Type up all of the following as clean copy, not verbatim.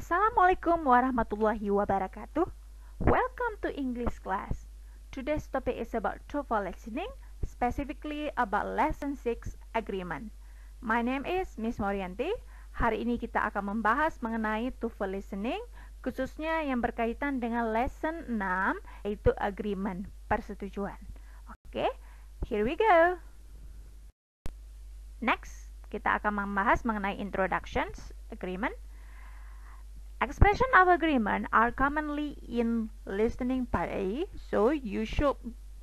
Assalamualaikum warahmatullahi wabarakatuh. Welcome to English class. Today's topic is about TOEFL listening, specifically about lesson 6 agreement. My name is Miss Morianti. Hari ini kita akan membahas mengenai TOEFL listening, khususnya yang berkaitan dengan lesson 6, yaitu agreement, persetujuan. Oke, here we go. Next, kita akan membahas mengenai introductions, agreement. Expression of agreement are commonly in listening part A, so you should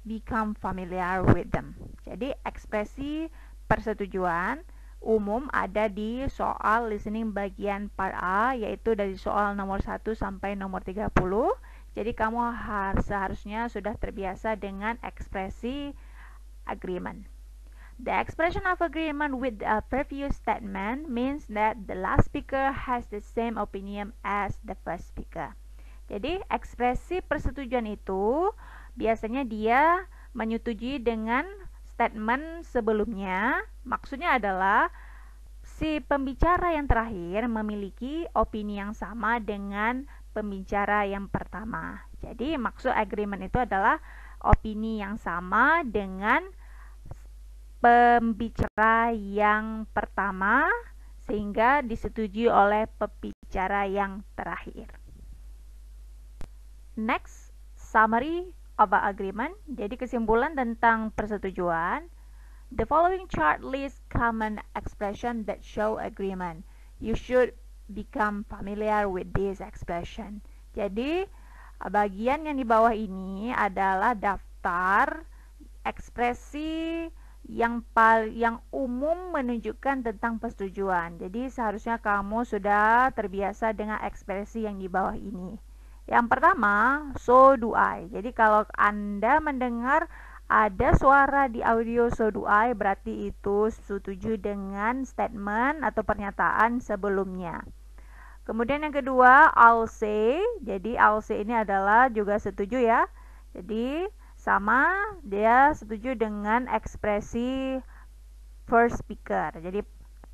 become familiar with them. Jadi, ekspresi persetujuan umum ada di soal listening bagian part A, yaitu dari soal nomor 1 sampai nomor 30. Jadi, kamu seharusnya sudah terbiasa dengan ekspresi agreement. The expression of agreement with a previous statement means that the last speaker has the same opinion as the first speaker. Jadi, ekspresi persetujuan itu biasanya dia menyetujui dengan statement sebelumnya. Maksudnya adalah si pembicara yang terakhir memiliki opini yang sama dengan pembicara yang pertama. Jadi, maksud agreement itu adalah opini yang sama dengan pembicara yang pertama sehingga disetujui oleh pembicara yang terakhir. Next, summary of agreement. Jadi kesimpulan tentang persetujuan. The following chart lists common expression that show agreement. You should become familiar with this expression. Jadi bagian yang di bawah ini adalah daftar ekspresi yang umum menunjukkan tentang persetujuan. Jadi seharusnya kamu sudah terbiasa dengan ekspresi yang di bawah ini. Yang pertama, so do I. Jadi kalau Anda mendengar ada suara di audio so do I, berarti itu setuju dengan statement atau pernyataan sebelumnya. Kemudian yang kedua, I'll say. Jadi I'll say ini adalah juga setuju ya. Jadi sama, dia setuju dengan ekspresi first speaker, jadi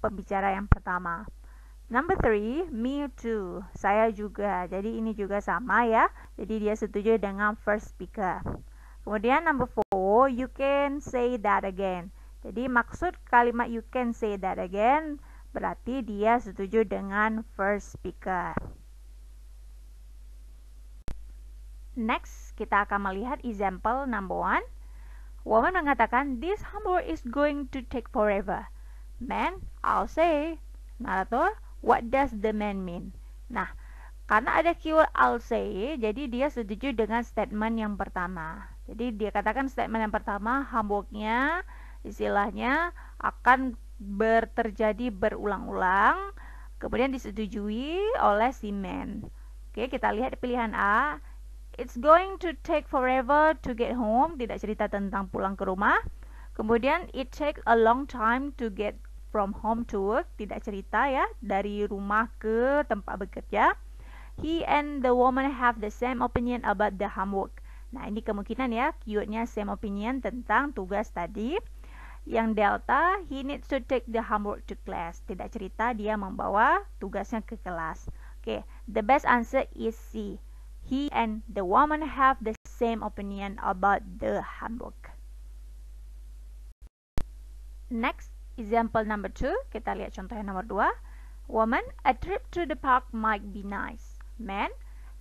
pembicara yang pertama. Number 3, me too, saya juga. Jadi ini juga sama ya, jadi dia setuju dengan first speaker. Kemudian number 4, you can say that again. Jadi maksud kalimat you can say that again berarti dia setuju dengan first speaker. Next, kita akan melihat example number 1. Woman mengatakan, this homework is going to take forever. Man, I'll say. Narator, what does the man mean? Nah, karena ada keyword I'll say, jadi dia setuju dengan statement yang pertama. Jadi dia katakan statement yang pertama, homeworknya istilahnya akan terjadi berulang-ulang, kemudian disetujui oleh si man. Oke, kita lihat pilihan A. It's going to take forever to get home. Tidak cerita tentang pulang ke rumah. Kemudian it takes a long time to get from home to work. Tidak cerita ya, dari rumah ke tempat bekerja. He and the woman have the same opinion about the homework. Nah, ini kemungkinan ya, keywordnya same opinion tentang tugas tadi. Yang delta, he needs to take the homework to class. Tidak cerita dia membawa tugasnya ke kelas. Okay, the best answer is C. He and the woman have the same opinion about the homework. Next, example number 2. Kita lihat contoh yang nomor 2. Woman, a trip to the park might be nice. Man,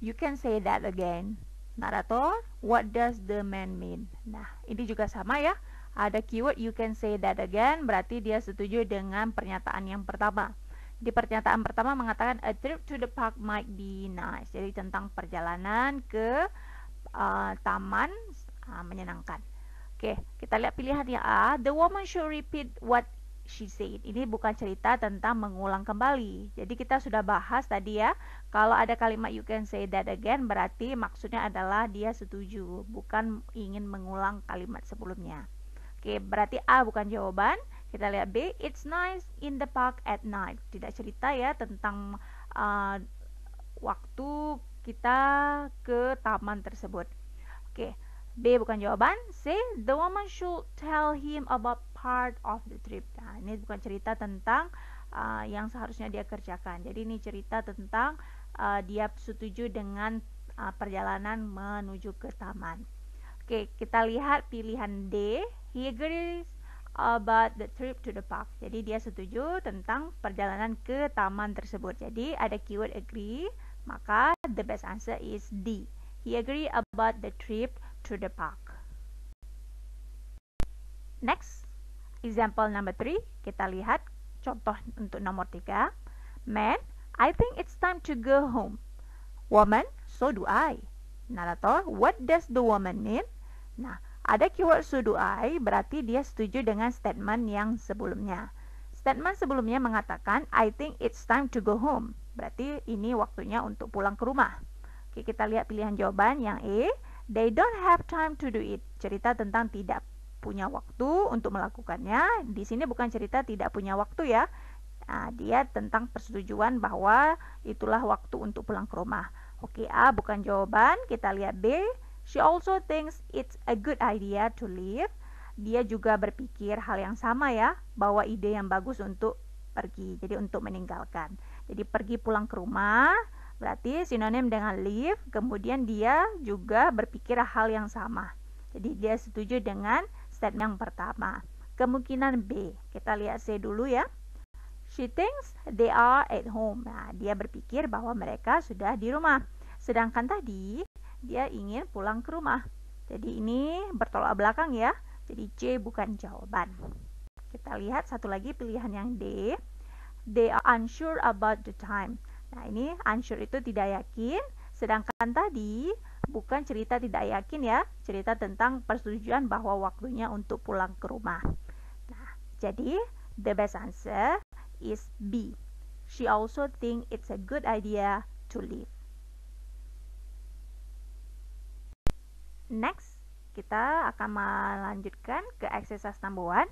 you can say that again. Narator, what does the man mean? Nah, ini juga sama ya. Ada keyword you can say that again, berarti dia setuju dengan pernyataan yang pertama. Di pernyataan pertama mengatakan a trip to the park might be nice. Jadi tentang perjalanan ke taman menyenangkan. Oke, kita lihat pilihan yang A. The woman should repeat what she said. Ini bukan cerita tentang mengulang kembali. Jadi kita sudah bahas tadi ya, kalau ada kalimat you can say that again berarti maksudnya adalah dia setuju, bukan ingin mengulang kalimat sebelumnya. Oke, berarti A bukan jawaban. Kita lihat B, it's nice in the park at night. Tidak cerita ya tentang waktu kita ke taman tersebut. Oke, B bukan jawaban. C, the woman should tell him about part of the trip. Nah, ini bukan cerita tentang yang seharusnya dia kerjakan. Jadi ini cerita tentang dia setuju dengan perjalanan menuju ke taman. Oke, kita lihat pilihan D. He agrees about the trip to the park. Jadi dia setuju tentang perjalanan ke taman tersebut. Jadi ada keyword agree, maka the best answer is D. He agree about the trip to the park. Next, example number 3. Kita lihat contoh untuk nomor 3. Man, I think it's time to go home. Woman, so do I. Narator, what does the woman mean? Nah, ada keyword so do I, berarti dia setuju dengan statement yang sebelumnya. Statement sebelumnya mengatakan, I think it's time to go home. Berarti ini waktunya untuk pulang ke rumah. Oke, kita lihat pilihan jawaban yang E. They don't have time to do it. Cerita tentang tidak punya waktu untuk melakukannya. Di sini bukan cerita tidak punya waktu ya. Nah, dia tentang persetujuan bahwa itulah waktu untuk pulang ke rumah. Oke, A bukan jawaban. Kita lihat B. She also thinks it's a good idea to leave. Dia juga berpikir hal yang sama ya, bahwa ide yang bagus untuk pergi, jadi untuk meninggalkan. Jadi pergi pulang ke rumah, berarti sinonim dengan leave, kemudian dia juga berpikir hal yang sama. Jadi dia setuju dengan statement yang pertama. Kemungkinan B, kita lihat C dulu ya. She thinks they are at home. Nah, dia berpikir bahwa mereka sudah di rumah. Sedangkan tadi, dia ingin pulang ke rumah. Jadi ini bertolak belakang ya. Jadi C bukan jawaban. Kita lihat satu lagi pilihan yang D. They are unsure about the time. Nah, ini unsure itu tidak yakin. Sedangkan tadi bukan cerita tidak yakin ya. Cerita tentang persetujuan bahwa waktunya untuk pulang ke rumah. Nah, jadi the best answer is B. She also think it's a good idea to leave. Next, kita akan melanjutkan ke exercise number 1.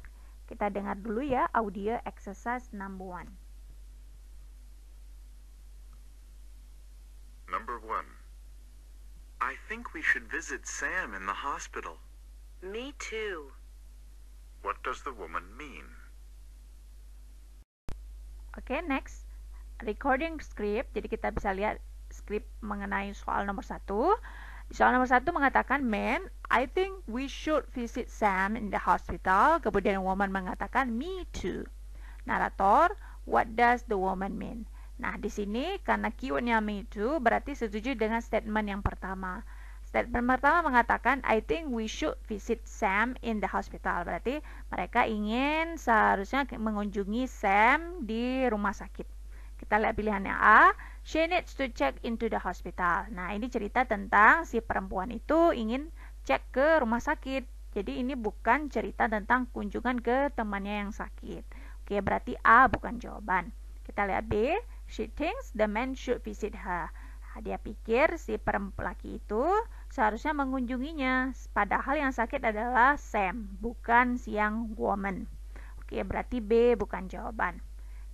Kita dengar dulu ya audio exercise number 1. Number 1. I think we should visit Sam in the hospital. Me too. What does the woman mean? Oke, next. Recording script. Jadi kita bisa lihat skrip mengenai soal nomor 1. Soal nomor 1 mengatakan, Man, I think we should visit Sam in the hospital. Kemudian woman mengatakan, Me too. Narator, what does the woman mean? Nah, di sini karena keywordnya me too, berarti setuju dengan statement yang pertama. Statement pertama mengatakan, I think we should visit Sam in the hospital. Berarti mereka ingin seharusnya mengunjungi Sam di rumah sakit. Kita lihat pilihannya A. She needs to check into the hospital. Nah, ini cerita tentang si perempuan itu ingin cek ke rumah sakit. Jadi ini bukan cerita tentang kunjungan ke temannya yang sakit. Oke, berarti A bukan jawaban. Kita lihat B. She thinks the man should visit her. Nah, dia pikir si perempuan laki itu seharusnya mengunjunginya. Padahal yang sakit adalah Sam, bukan si young woman. Oke, berarti B bukan jawaban.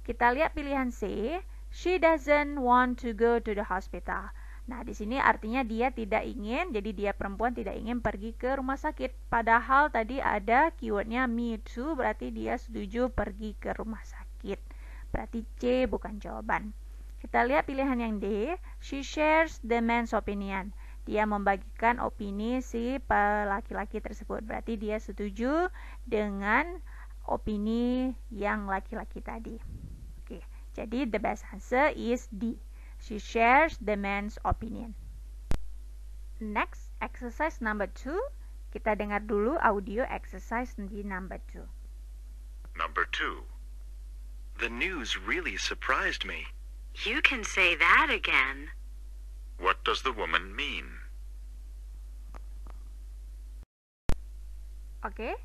Kita lihat pilihan C. She doesn't want to go to the hospital. Nah, di sini artinya dia tidak ingin, jadi dia perempuan tidak ingin pergi ke rumah sakit. Padahal tadi ada keywordnya me too, berarti dia setuju pergi ke rumah sakit. Berarti C bukan jawaban. Kita lihat pilihan yang D. She shares the man's opinion. Dia membagikan opini si laki-laki tersebut. Berarti dia setuju dengan opini yang laki-laki tadi. Oke, jadi the best answer is D. She shares the man's opinion. Next, exercise number 2. Kita dengar dulu audio exercise di number 2. Number 2. The news really surprised me. You can say that again. What does the woman mean? Oke.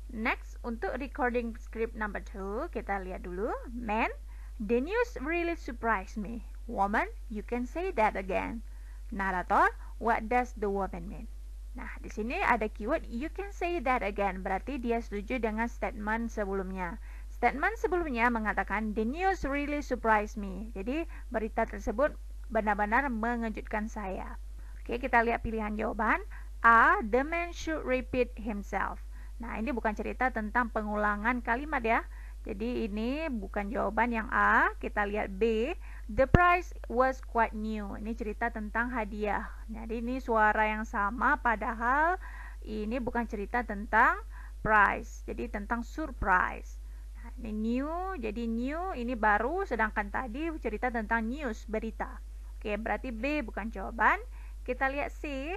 Next, untuk recording script number 2, kita lihat dulu. Man, the news really surprised me. Woman, you can say that again. Narrator, what does the woman mean? Nah, di sini ada keyword you can say that again. Berarti dia setuju dengan statement sebelumnya. Statement sebelumnya mengatakan the news really surprised me. Jadi, berita tersebut benar-benar mengejutkan saya. Oke, kita lihat pilihan jawaban. A, the man should repeat himself. Nah, ini bukan cerita tentang pengulangan kalimat ya. Jadi ini bukan jawaban yang A. Kita lihat B. The prize was quite new. Ini cerita tentang hadiah. Jadi ini suara yang sama padahal ini bukan cerita tentang prize. Jadi tentang surprise. Nah, ini new, jadi new ini baru, sedangkan tadi cerita tentang news, berita. Oke, berarti B bukan jawaban. Kita lihat C.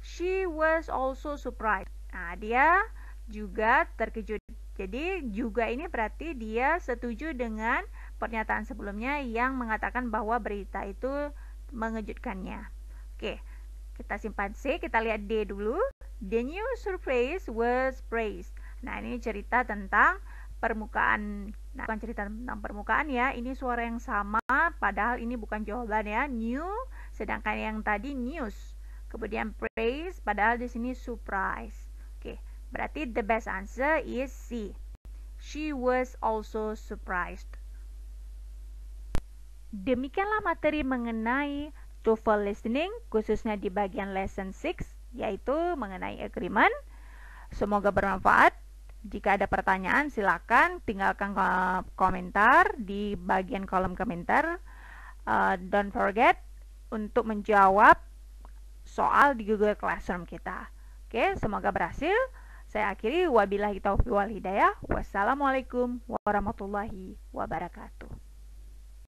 She was also surprised. Nah, dia juga terkejut. Jadi juga ini berarti dia setuju dengan pernyataan sebelumnya yang mengatakan bahwa berita itu mengejutkannya. Oke, kita simpan C, kita lihat D dulu. The new surprise was praised. Nah, ini cerita tentang permukaan. Nah, bukan cerita tentang permukaan ya, ini suara yang sama padahal ini bukan jawaban ya. New, sedangkan yang tadi news. Kemudian praise, padahal di sini surprise. Oke, berarti the best answer is C. She was also surprised. Demikianlah materi mengenai TOEFL listening, khususnya di bagian lesson 6, yaitu mengenai agreement. Semoga bermanfaat. Jika ada pertanyaan, silakan tinggalkan komentar di bagian kolom komentar. Don't forget untuk menjawab soal di Google Classroom kita. Oke, semoga berhasil. Saya akhiri, wabillahi taufiq wal hidayah. Wassalamualaikum warahmatullahi wabarakatuh.